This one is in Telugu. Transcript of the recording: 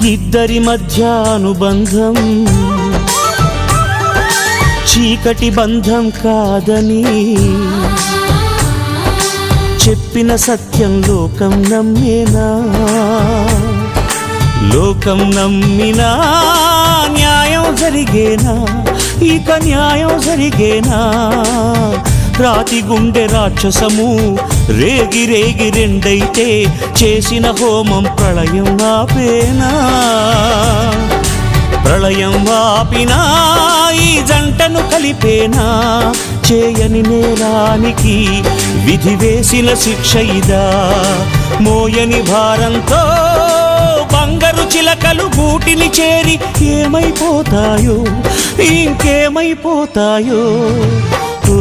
ఇద్దరి మధ్య అనుబంధం చీకటి బంధం కాదని చెప్పిన సత్యం లోకం నమ్మేనా? లోకం నమ్మినా న్యాయం జరిగేనా? ఇక న్యాయం జరిగేనా? రాతి గుండె రాక్షసము రేగి రేగి రెండైతే చేసిన హోమం ప్రళయం ఆపేనా? ప్రళయం ఆపినా ఈ జంటను కలిపేనా? చేయని నేరానికి విధి వేసిన శిక్ష ఇదా? మోయని భారంతో బంగారు చిలకలు గూటిని చేరి ఏమైపోతాయో ఇంకేమైపోతాయో. ఓ